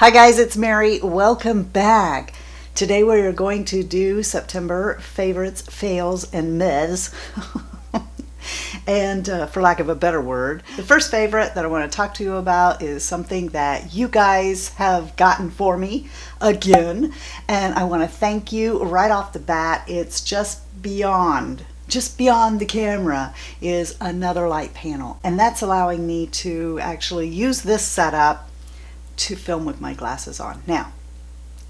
Hi guys, it's Mary. Welcome back. Today we are going to do September favorites, fails, and myths. And for lack of a better word, the first favorite that I want to talk to you about is something that you guys have gotten for me again. And I want to thank you right off the bat. It's just beyond the camera is another light panel. And that's allowing me to actually use this setup to film with my glasses on. Now,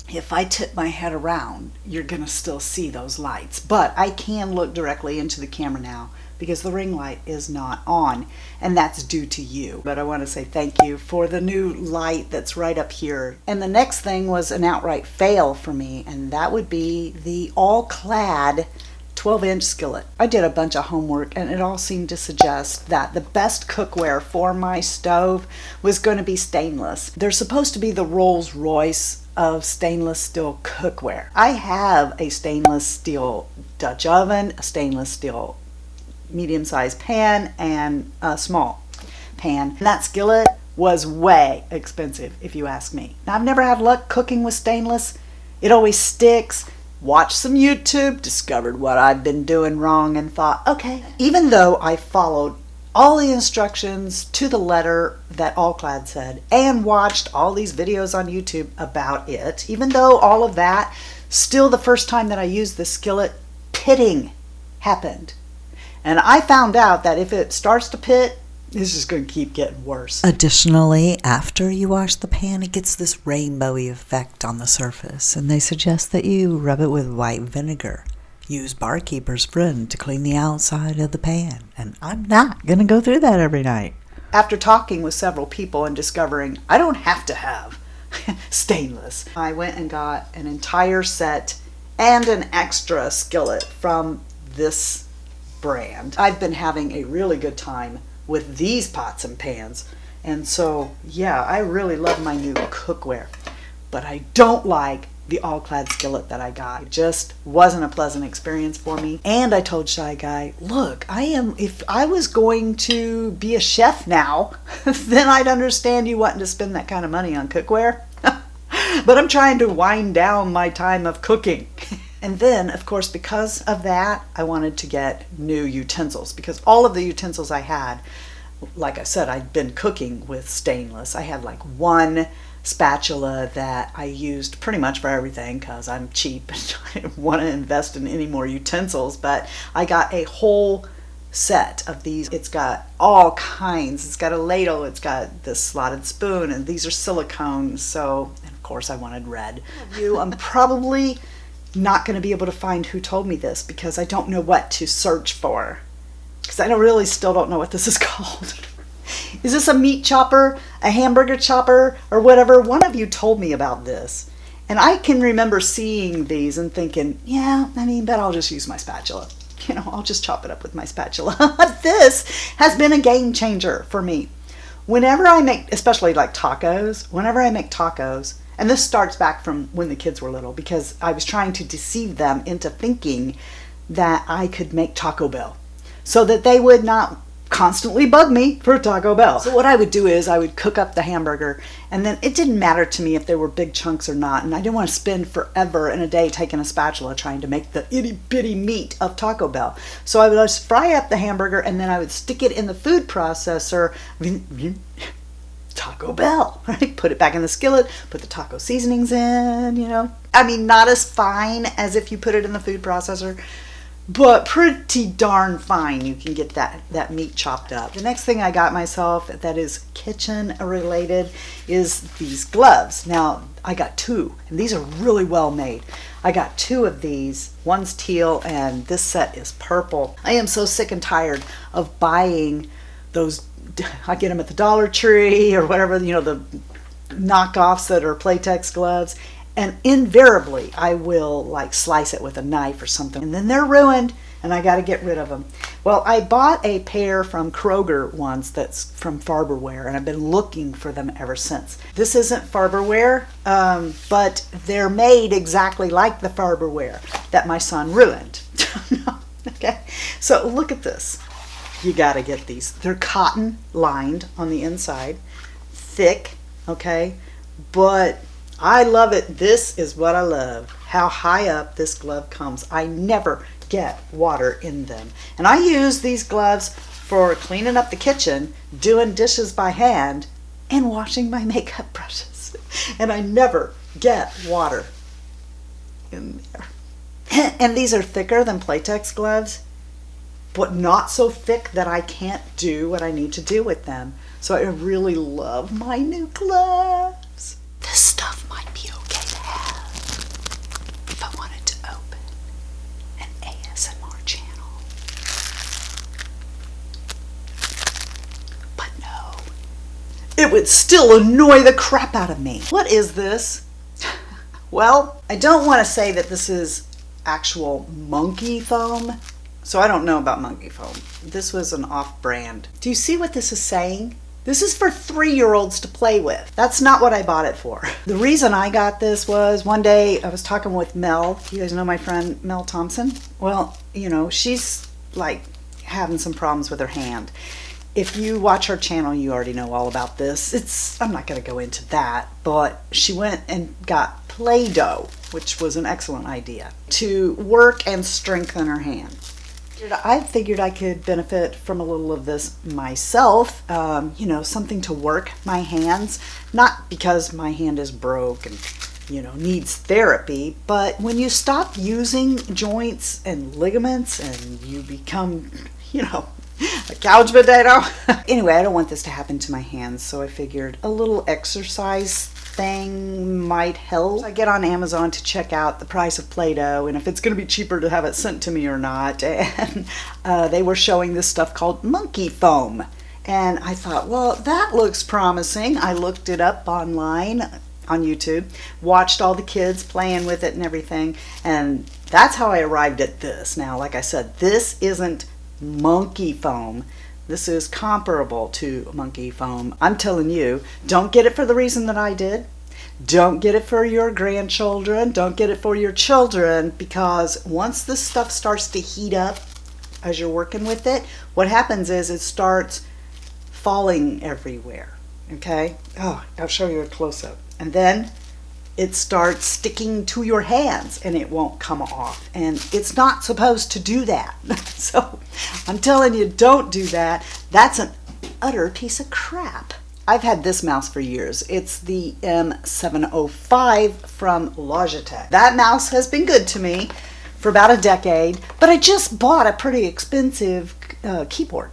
if I tip my head around, you're gonna still see those lights, but I can look directly into the camera now because the ring light is not on, and that's due to you. But I want to say thank you for the new light that's right up here. And the next thing was an outright fail for me, and that would be the all-clad 12-inch skillet. I did a bunch of homework and it all seemed to suggest that the best cookware for my stove was going to be stainless. They're supposed to be the Rolls Royce of stainless steel cookware. I have a stainless steel Dutch oven, a stainless steel medium-sized pan, and a small pan. And that skillet was way expensive if you ask me. Now, I've never had luck cooking with stainless. It always sticks. Watched some YouTube, discovered what I'd been doing wrong, and thought, okay. Even though I followed all the instructions to the letter that All-Clad said, and watched all these videos on YouTube about it, even though all of that, still the first time that I used the skillet, pitting happened. And I found out that if it starts to pit, it's just going to keep getting worse. Additionally, after you wash the pan, it gets this rainbowy effect on the surface, and they suggest that you rub it with white vinegar. Use Barkeeper's Friend to clean the outside of the pan, and I'm not going to go through that every night. After talking with several people and discovering I don't have to have stainless, I went and got an entire set and an extra skillet from this brand. I've been having a really good time with these pots and pans, and so yeah, I really love my new cookware, but I don't like the all-clad skillet that I got. It just wasn't a pleasant experience for me. And I told Shy Guy, look, if I was going to be a chef now, then I'd understand you wanting to spend that kind of money on cookware. But I'm trying to wind down my time of cooking. And then, of course, because of that, I wanted to get new utensils, because all of the utensils I had, like I said, I'd been cooking with stainless. I had like one spatula that I used pretty much for everything because I'm cheap and I didn't want to invest in any more utensils, but I got a whole set of these. It's got all kinds. It's got a ladle, it's got this slotted spoon, and these are silicone, so, and of course I wanted red. I'm probably not going to be able to find who told me this because I don't know what to search for, because I still don't know what this is called. Is this a meat chopper, a hamburger chopper, or whatever? One of you told me about this, and I can remember seeing these and thinking, yeah, but I'll just use my spatula. I'll just chop it up with my spatula. This has been a game changer for me. Whenever I make, especially like tacos, and this starts back from when the kids were little, because I was trying to deceive them into thinking that I could make Taco Bell so that they would not constantly bug me for Taco Bell. So what I would do is I would cook up the hamburger, and then it didn't matter to me if they were big chunks or not, and I didn't want to spend forever in a day taking a spatula trying to make the itty bitty meat of Taco Bell. So I would just fry up the hamburger, and then I would stick it in the food processor. Taco Bell, right? Put it back in the skillet, put the taco seasonings in, not as fine as if you put it in the food processor, but pretty darn fine. You can get that meat chopped up. The next thing I got myself that is kitchen related is these gloves. Now, I got two, and these are really well made. I got two of these. One's teal, and this set is purple. I am so sick and tired of buying those. I get them at the Dollar Tree or whatever, the knockoffs that are Playtex gloves, and invariably I will like slice it with a knife or something, and then they're ruined and I got to get rid of them. Well, I bought a pair from Kroger once that's from Farberware, and I've been looking for them ever since. This isn't Farberware, but they're made exactly like the Farberware that my son ruined. Okay, so look at this. You got to get these. They're cotton lined on the inside, thick, okay, but I love it. This is what I love, how high up this glove comes. I never get water in them. And I use these gloves for cleaning up the kitchen, doing dishes by hand, and washing my makeup brushes. And I never get water in there. And these are thicker than Playtex gloves, but not so thick that I can't do what I need to do with them. So I really love my new gloves. This stuff might be okay to have if I wanted to open an ASMR channel. But no, it would still annoy the crap out of me. What is this? Well, I don't want to say that this is actual monkey foam, so I don't know about monkey foam. This was an off-brand. Do you see what this is saying? This is for 3-year-olds to play with. That's not what I bought it for. The reason I got this was one day I was talking with Mel. You guys know my friend Mel Thompson? Well, you know, she's like having some problems with her hand. If you watch her channel, you already know all about this. I'm not going to go into that, but she went and got Play-Doh, which was an excellent idea, to work and strengthen her hand. I figured I could benefit from a little of this myself, you know, something to work my hands, not because my hand is broke and, you know, needs therapy, but when you stop using joints and ligaments and you become, you know, a couch potato. Anyway, I don't want this to happen to my hands, so I figured a little exercise thing might help. I get on Amazon to check out the price of Play-Doh and if it's going to be cheaper to have it sent to me or not. And they were showing this stuff called monkey foam. And I thought, well, that looks promising. I looked it up online on YouTube, watched all the kids playing with it and everything. And that's how I arrived at this. Now, like I said, this isn't monkey foam. This is comparable to monkey foam. I'm telling you, don't get it for the reason that I did. Don't get it for your grandchildren. Don't get it for your children, because once this stuff starts to heat up as you're working with it, what happens is it starts falling everywhere. Okay? Oh, I'll show you a close-up. And then it starts sticking to your hands and it won't come off. And it's not supposed to do that. So I'm telling you, don't do that. That's an utter piece of crap. I've had this mouse for years. It's the M705 from Logitech. That mouse has been good to me for about a decade, but I just bought a pretty expensive keyboard.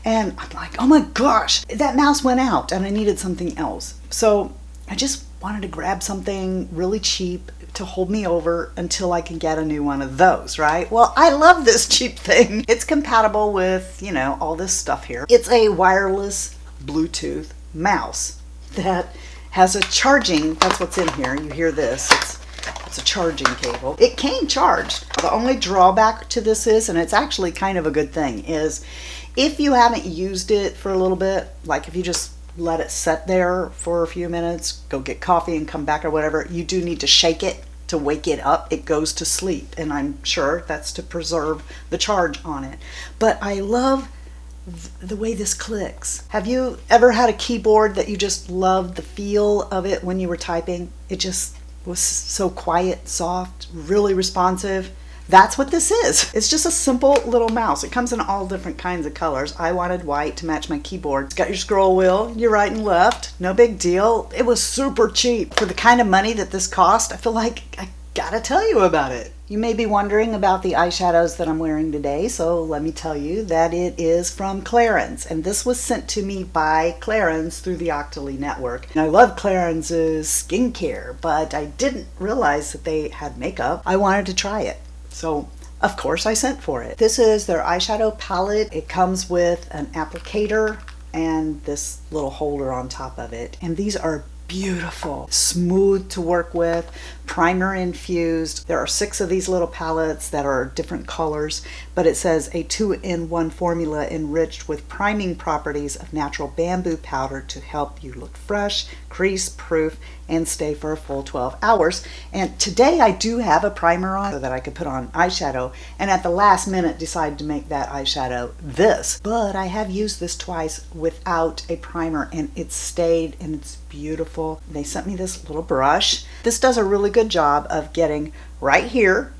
And I'm like, oh my gosh, that mouse went out and I needed something else. So I just wanted to grab something really cheap to hold me over until I can get a new one of those, right? Well, I love this cheap thing. It's compatible with, you know, all this stuff here. It's a wireless Bluetooth mouse that has a charging, that's what's in here. You hear this, it's a charging cable. It came charged. The only drawback to this is, and it's actually kind of a good thing, is if you haven't used it for a little bit, like if you just let it sit there for a few minutes, go get coffee and come back or whatever, you do need to shake it to wake it up. It goes to sleep, and I'm sure that's to preserve the charge on it. But I love the way this clicks. Have you ever had a keyboard that you just loved the feel of it when you were typing? It just was so quiet, soft, really responsive. That's what this is. It's just a simple little mouse. It comes in all different kinds of colors. I wanted white to match my keyboard. It's got your scroll wheel, your right and left. No big deal. It was super cheap. For the kind of money that this cost, I feel like I gotta tell you about it. You may be wondering about the eyeshadows that I'm wearing today, so let me tell you that it is from Clarins, and this was sent to me by Clarins through the Octoly network. And I love Clarins' skincare, but I didn't realize that they had makeup. I wanted to try it. So, of course, I sent for it. This is their eyeshadow palette. It comes with an applicator and this little holder on top of it. And these are beautiful, smooth to work with, primer infused. There are 6 of these little palettes that are different colors, but it says a 2-in-1 formula enriched with priming properties of natural bamboo powder to help you look fresh, crease proof, and stay for a full 12 hours. And today I do have a primer on so that I could put on eyeshadow, and at the last minute decided to make that eyeshadow this. But I have used this twice without a primer, and it stayed, and it's beautiful. beautiful. They sent me this little brush. This does a really good job of getting right here.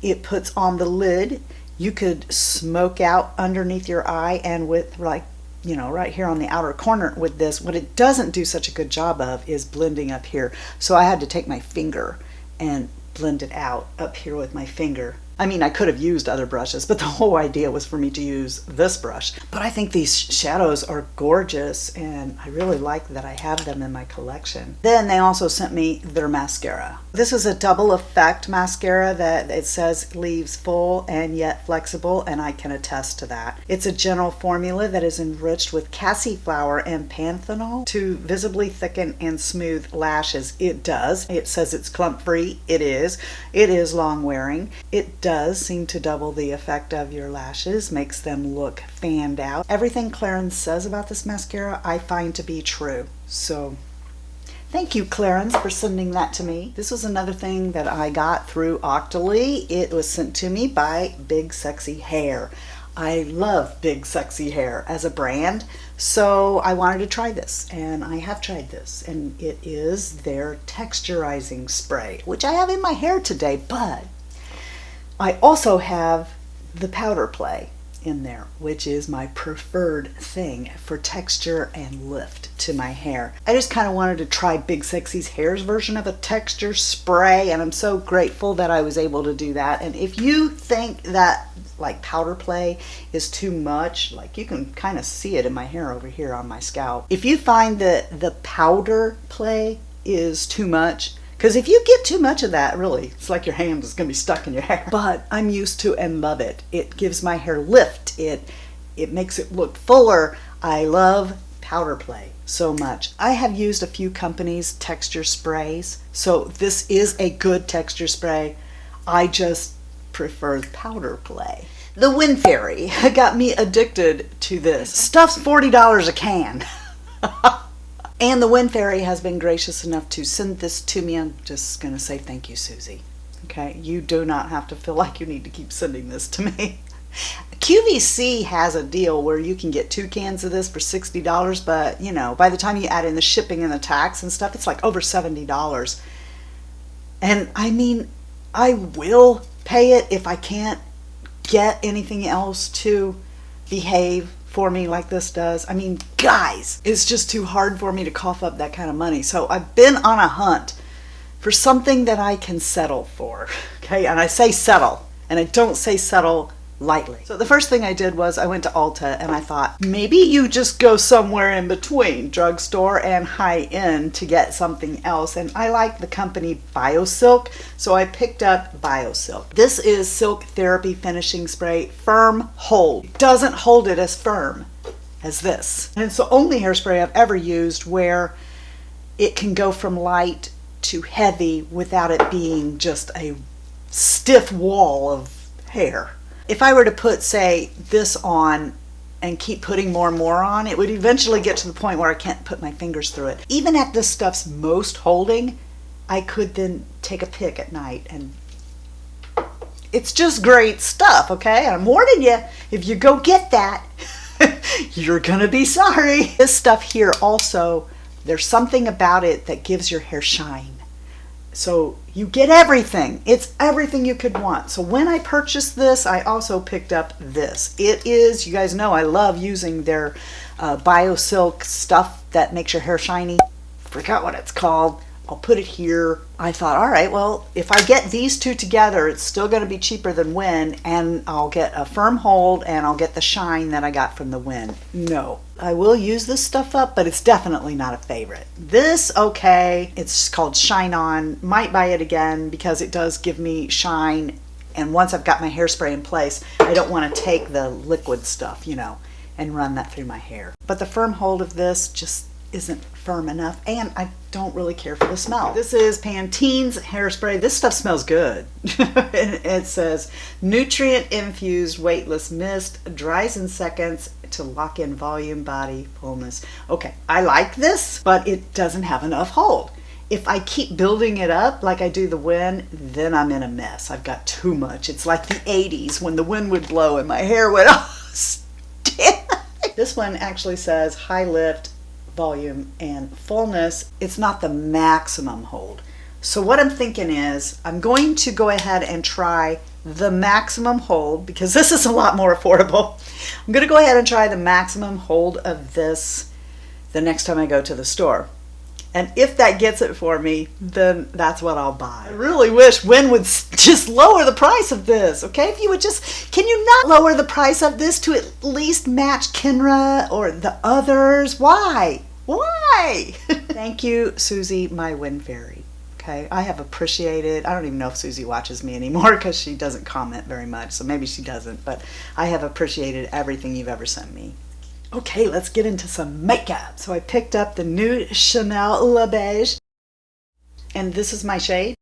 It puts on the lid. You could smoke out underneath your eye, and with like, you know, right here on the outer corner with this. What it doesn't do such a good job of is blending up here. So I had to take my finger and blend it out up here with my finger. I mean, I could have used other brushes, but the whole idea was for me to use this brush. But I think these shadows are gorgeous, and I really like that I have them in my collection. Then they also sent me their mascara. This is a double effect mascara that it says leaves full and yet flexible, and I can attest to that. It's a general formula that is enriched with cassie flower and panthenol to visibly thicken and smooth lashes. It does. It says it's clump free. It is. It is long wearing. It does seem to double the effect of your lashes, makes them look fanned out. Everything Clarence says about this mascara I find to be true. So thank you, Clarence, for sending that to me. This was another thing that I got through Octoly. It was sent to me by Big Sexy Hair. I love Big Sexy Hair as a brand, so I wanted to try this, and I have tried this, and it is their texturizing spray, which I have in my hair today, but I also have the powder play in there, which is my preferred thing for texture and lift to my hair. I just kind of wanted to try Big Sexy's Hair's version of a texture spray, and I'm so grateful that I was able to do that. And if you think that like powder play is too much, like you can kind of see it in my hair over here on my scalp. If you find that the powder play is too much, because if you get too much of that, really, it's like your hand is going to be stuck in your hair. But I'm used to and love it. It gives my hair lift. It makes it look fuller. I love powder play so much. I have used a few companies' texture sprays, so this is a good texture spray. I just prefer powder play. The Wind Fairy got me addicted to this. Stuff's $40 a can. And the Wind Fairy has been gracious enough to send this to me. I'm just going to say thank you, Susie. Okay, you do not have to feel like you need to keep sending this to me. QVC has a deal where you can get 2 cans of this for $60, but you know, by the time you add in the shipping and the tax and stuff, it's like over $70. And I mean, I will pay it if I can't get anything else to behave for me like this does. I mean, guys, it's just too hard for me to cough up that kind of money. So I've been on a hunt for something that I can settle for. Okay, and I say settle, and I don't say settle lightly. So the first thing I did was I went to Ulta, and I thought maybe you just go somewhere in between drugstore and high-end to get something else. And I like the company BioSilk, so I picked up BioSilk. This is Silk Therapy Finishing Spray Firm Hold. It doesn't hold it as firm as this. And it's the only hairspray I've ever used where it can go from light to heavy without it being just a stiff wall of hair. If I were to put, say, this on and keep putting more and more on, it would eventually get to the point where I can't put my fingers through it. Even at this stuff's most holding, I could then take a pick at night, and it's just great stuff, okay? I'm warning you, if you go get that, you're gonna be sorry. This stuff here also, there's something about it that gives your hair shine. So you get everything. It's everything you could want. So when I purchased this, I also picked up this. It is, you guys know I love using their BioSilk stuff that makes your hair shiny. Forgot what it's called. I'll put it here. I thought, all right, well, if I get these two together, it's still going to be cheaper than Wind, and I'll get a firm hold and I'll get the shine that I got from the Wind. No, I will use this stuff up, but it's definitely not a favorite. This, okay, it's called Shine On. Might buy it again because it does give me shine, and once I've got my hairspray in place, I don't want to take the liquid stuff, you know, and run that through my hair. But the firm hold of this just isn't firm enough, and I don't really care for the smell. This is Pantene's hairspray. This stuff smells good. It says nutrient infused weightless mist, dries in seconds to lock in volume, body, fullness. Okay, I like this, but it doesn't have enough hold. If I keep building it up like I do the Wind, then I'm in a mess. I've got too much. It's like the 80s when the wind would blow and my hair would, oh, this one actually says high lift, volume, and fullness. It's not the maximum hold. So what I'm thinking is I'm going to go ahead and try the maximum hold, because this is a lot more affordable. I'm going to go ahead and try the maximum hold of this the next time I go to the store. And if that gets it for me, then that's what I'll buy. I really wish Wynn would just lower the price of this, okay? If you would just, can you not lower the price of this to at least match Kenra or the others? Why? Why? Thank you, Susie, my Wynn fairy. Okay, I have appreciated, I don't even know if Susie watches me anymore because she doesn't comment very much, so maybe she doesn't, but I have appreciated everything you've ever sent me. Okay, let's get into some makeup. So I picked up the new Chanel Le Beige, and this is my shade.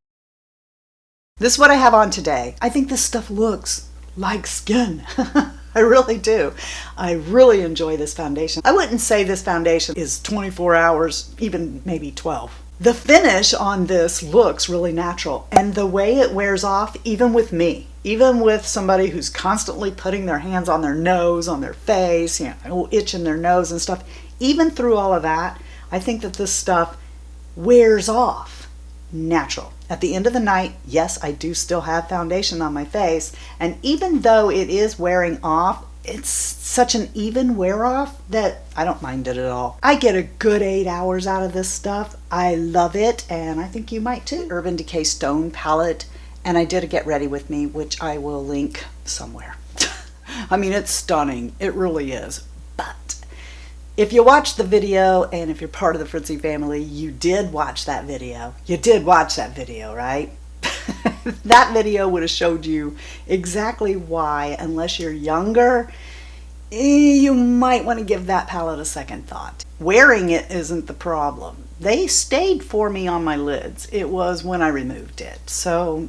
This is what I have on today. I think this stuff looks like skin. I really do. I really enjoy this foundation. I wouldn't say this foundation is 24 hours, even maybe 12. The finish on this looks really natural, and the way it wears off, even with me, even with somebody who's constantly putting their hands on their nose, on their face, you know, itching their nose and stuff, even through all of that, I think that this stuff wears off natural. At the end of the night, yes, I do still have foundation on my face, and even though it is wearing off, it's such an even wear off that I don't mind it at all. I get a good 8 hours out of this stuff. I love it, and I think you might too. Urban Decay Stone palette, and I did a Get Ready With Me, which I will link somewhere. I mean, it's stunning. It really is. But if you watched the video, and if you're part of the Fritzy family, you did watch that video. You did watch that video, right? That video would have showed you exactly why, unless you're younger, you might want to give that palette a second thought. Wearing it isn't the problem. They stayed for me on my lids. It was when I removed it. So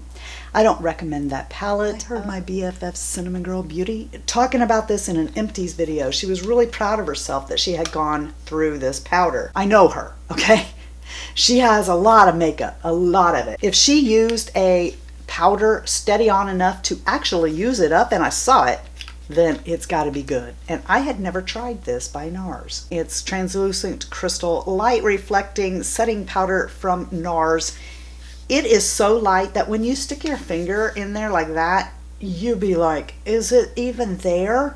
I don't recommend that palette. I heard my BFF Cinnamon Girl Beauty talking about this in an empties video. She was really proud of herself that she had gone through this powder. I know her, okay? She has a lot of makeup, a lot of it. If she used a powder steady on enough to actually use it up, and I saw it, then it's got to be good. And I had never tried this by Nars. It's translucent crystal light reflecting setting powder from Nars. It is so light that when you stick your finger in there like that, you'd be like, is it even there?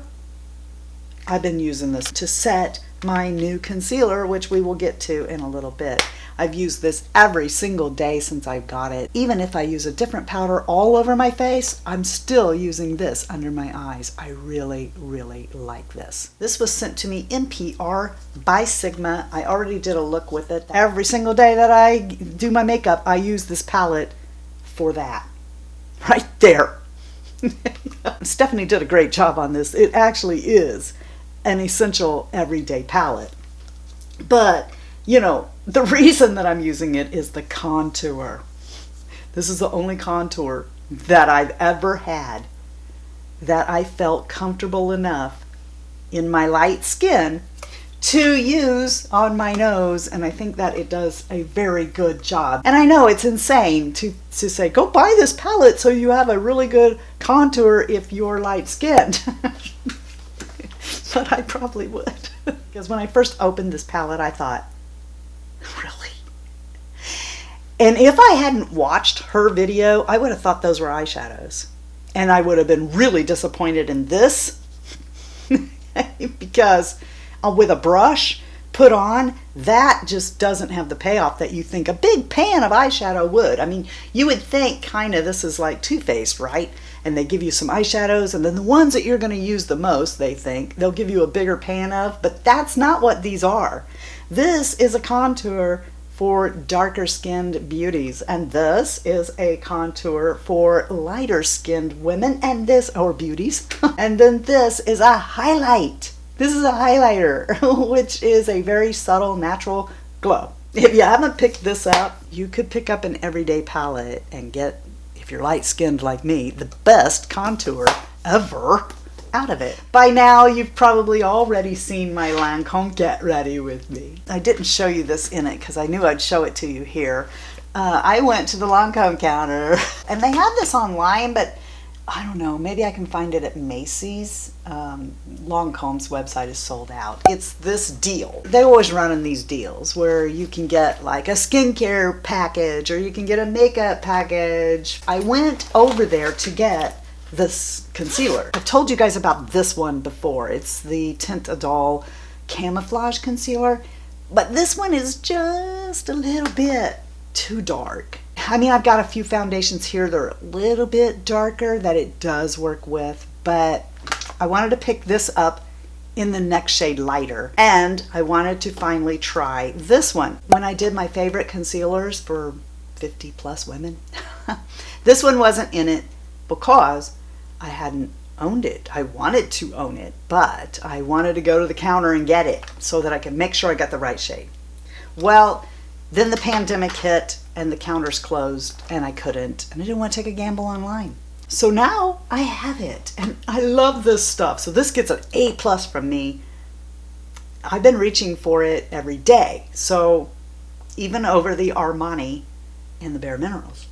I've been using this to set my new concealer, which we will get to in a little bit. I've used this every single day since I got it. Even if I use a different powder all over my face, I'm still using this under my eyes. I really, really like this. This was sent to me in PR by Sigma. I already did a look with it. Every single day that I do my makeup, I use this palette for that. Right there. Stephanie did a great job on this. It actually is an essential everyday palette. But, you know, the reason that I'm using it is the contour. This is the only contour that I've ever had that I felt comfortable enough in my light skin to use on my nose, and I think that it does a very good job. And I know it's insane to say, go buy this palette so you have a really good contour if you're light skinned. But I probably would. Because when I first opened this palette, I thought, really? And if I hadn't watched her video, I would have thought those were eyeshadows. And I would have been really disappointed in this. Because with a brush put on, that just doesn't have the payoff that you think a big pan of eyeshadow would. I mean, you would think kind of this is like Too Faced, right? And they give you some eyeshadows, and then the ones that you're going to use the most, they think, they'll give you a bigger pan of, but that's not what these are. This is a contour for darker skinned beauties, and this is a contour for lighter skinned women, and this, or beauties, and then this is a highlight. This is a highlighter, which is a very subtle, natural glow. If you haven't picked this up, you could pick up an everyday palette and get, if you're light-skinned like me, the best contour ever out of it. By now, you've probably already seen my Lancome Get Ready With Me. I didn't show you this in it because I knew I'd show it to you here. I went to the Lancome counter, and they had this online, but I don't know, maybe I can find it at Macy's. Lancome's website is sold out. It's this deal. They always run in these deals where you can get like a skincare package or you can get a makeup package. I went over there to get this concealer. I've told you guys about this one before. It's the Teint Idole Camouflage Concealer, but this one is just a little bit too dark. I mean, I've got a few foundations here that are a little bit darker that it does work with, but I wanted to pick this up in the next shade lighter, and I wanted to finally try this one. When I did my favorite concealers for 50 plus women, this one wasn't in it because I hadn't owned it. I wanted to own it, but I wanted to go to the counter and get it so that I could make sure I got the right shade. Well, then the pandemic hit and the counters closed and I couldn't, and I didn't want to take a gamble online. So now I have it and I love this stuff. So this gets an A+ from me. I've been reaching for it every day. So even over the Armani and the Bare Minerals.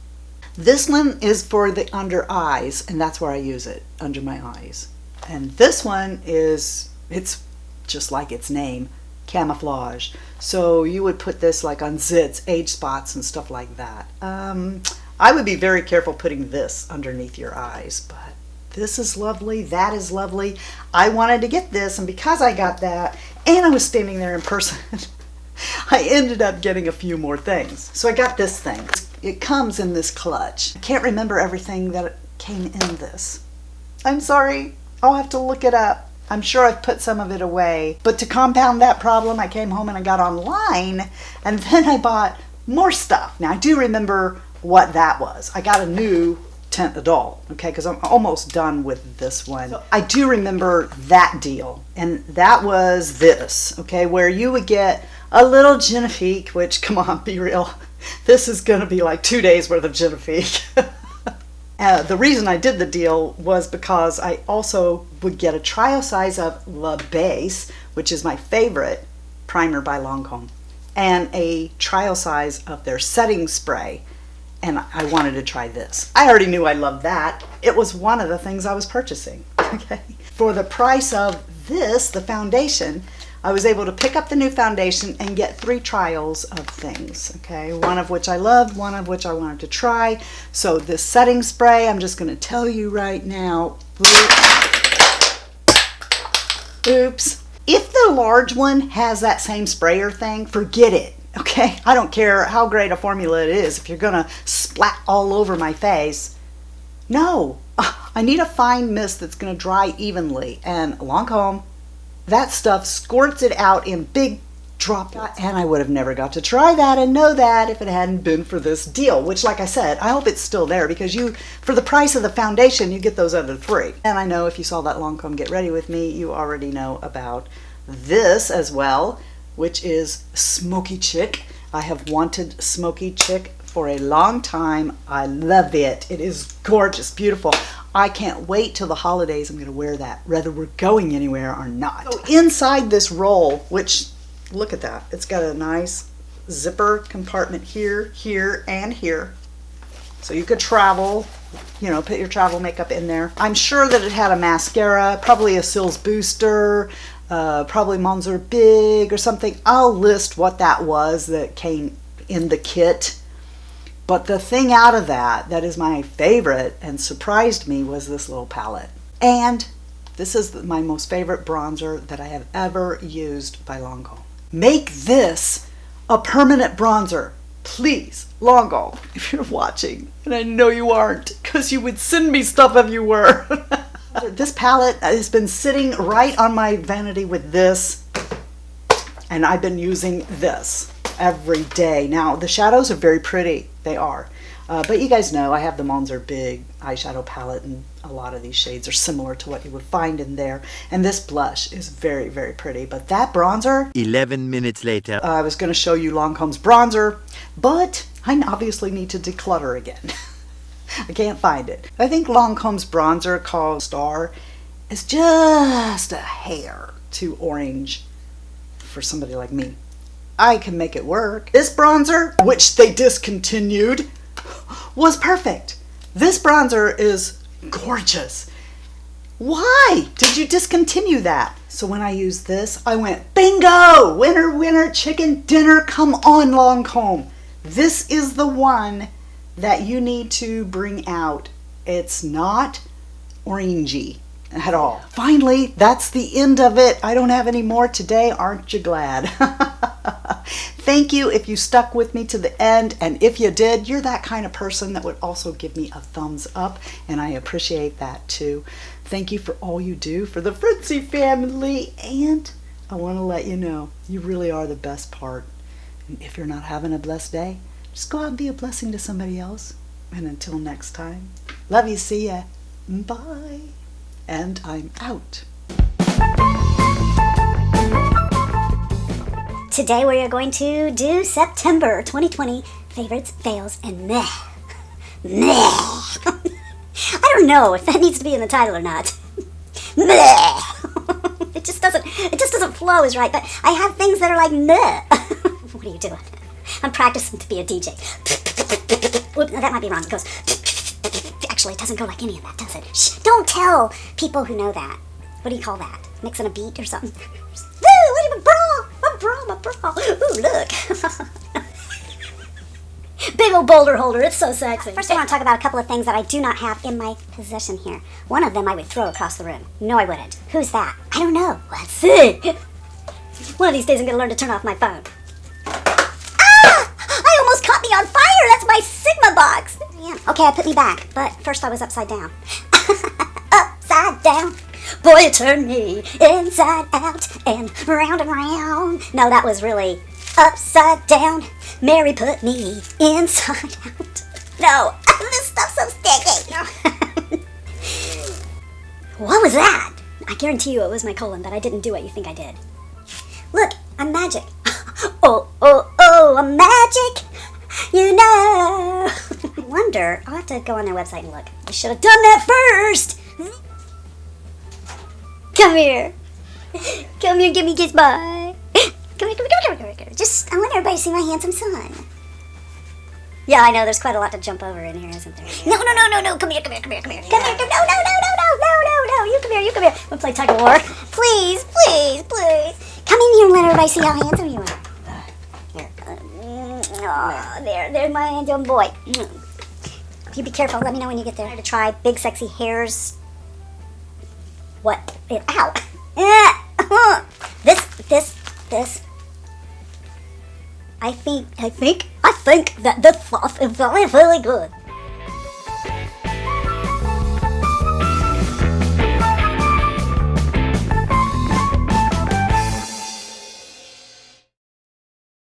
This one is for the under eyes, and that's where I use it, under my eyes. And this one is, it's just like its name, Camouflage. So you would put this like on zits, age spots, and stuff like that. I would be very careful putting this underneath your eyes, but this is lovely, that is lovely. I wanted to get this, and because I got that, and I was standing there in person, I ended up getting a few more things. So I got this thing. It comes in this clutch. I can't remember everything that came in this. I'm sorry, I'll have to look it up. I'm sure I've put some of it away. But to compound that problem, I came home and I got online, and then I bought more stuff. Now I do remember what that was. I got a new Teint Idole, okay, because I'm almost done with this one. So I do remember that deal, and that was this, okay, where you would get a little Genifique, which, come on, be real, this is going to be like 2 days worth of Genifique. The reason I did the deal was because I also would get a trial size of Beiges, which is my favorite primer by Lancome, and a trial size of their setting spray, and I wanted to try this. I already knew I loved that. It was one of the things I was purchasing. Okay. For the price of this, the foundation, I was able to pick up the new foundation and get 3 trials of things, okay? One of which I loved, one of which I wanted to try. So this setting spray, I'm just gonna tell you right now, oops. If the large one has that same sprayer thing, forget it, okay? I don't care how great a formula it is. If you're gonna splat all over my face, no. I need a fine mist that's gonna dry evenly, and Lancome, that stuff squirts it out in big droplets. And I would have never got to try that and know that if it hadn't been for this deal, which, like I said, I hope it's still there, because you, for the price of the foundation, you get those other 3. And I know if you saw that Lancome Get Ready With Me, you already know about this as well, which is Smokey Chic. I have wanted Smokey Chic for a long time. I love it. It is gorgeous, beautiful. I can't wait till the holidays. I'm going to wear that, whether we're going anywhere or not. So inside this roll, which, look at that. It's got a nice zipper compartment here, here, and here. So you could travel, you know, put your travel makeup in there. I'm sure that it had a mascara, probably a Cils Booster, probably Monster Big or something. I'll list what that was that came in the kit. But the thing out of that is my favorite and surprised me was this little palette. And this is my most favorite bronzer that I have ever used by Lancome. Make this a permanent bronzer. Please, Lancome, if you're watching, and I know you aren't, because you would send me stuff if you were. This palette has been sitting right on my vanity with this, and I've been using this every day. Now, the shadows are very pretty. They are. But you guys know I have the Monster Big eyeshadow palette, and a lot of these shades are similar to what you would find in there. And this blush is very, very pretty. But that bronzer... 11 minutes later. I was going to show you Lancome's bronzer, but I obviously need to declutter again. I can't find it. I think Lancome's bronzer called Star is just a hair too orange for somebody like me. I can make it work. This bronzer, which they discontinued, was perfect. This bronzer is gorgeous. Why did you discontinue that? So when I used this, I went, bingo! Winner, winner, chicken dinner, come on, Lancome. This is the one that you need to bring out. It's not orangey at all. Finally, that's the end of it. I don't have any more today. Aren't you glad? Thank you if you stuck with me to the end, and if you did, you're that kind of person that would also give me a thumbs up, and I appreciate that too. Thank you for all you do for the Fritzy family, and I want to let you know you really are the best part. And if you're not having a blessed day, just go out and be a blessing to somebody else. And until next time, love you, see ya, bye, and I'm out. Today we are going to do September 2020 favorites, fails, and meh. Meh. I don't know if that needs to be in the title or not. Meh. It just doesn't flow as right, but I have things that are like meh. What are you doing? I'm practicing to be a DJ. Oops, that might be wrong. It goes. Actually, it doesn't go like any of that, does it? Shh, don't tell people who know that. What do you call that? Mixing a beat or something? Woo! Look at my bra! My bra! My bra! Ooh, look! Big old boulder holder. It's so sexy. First, I want to talk about a couple of things that I do not have in my possession here. One of them I would throw across the room. No, I wouldn't. Who's that? I don't know. Let's see. One of these days I'm going to learn to turn off my phone. Ah! I almost caught me on fire! That's my Sigma box! Yeah. Okay, I put me back, but first I was upside down. Upside down. Boy, you turned me inside out and round and round. No, that was really upside down. Mary put me inside out. No, this stuff's so sticky. What was that? I guarantee you it was my colon, but I didn't do what you think I did. Look, I'm magic. Oh, oh, oh, I'm magic. You know. I wonder, I'll have to go on their website and look. I should have done that first. Come here. Come here, give me a kiss, bye. Come here, come here, come here, come here, come here. Just, I want everybody to see my handsome son. Yeah, I know, there's quite a lot to jump over in here, isn't there? No, no, no, no, no, come here, come here, come here, come here. Come here, no, no, no, no, no, no, no, no, no, you come here, you come here. We'll play tug of war. Please, please, please. Come in here and let everybody see how handsome you are. Here. Oh, there's my handsome boy. You be careful, let me know when you get there. To try big sexy hairs. What? Ow! This. I think that this stuff is very, very good.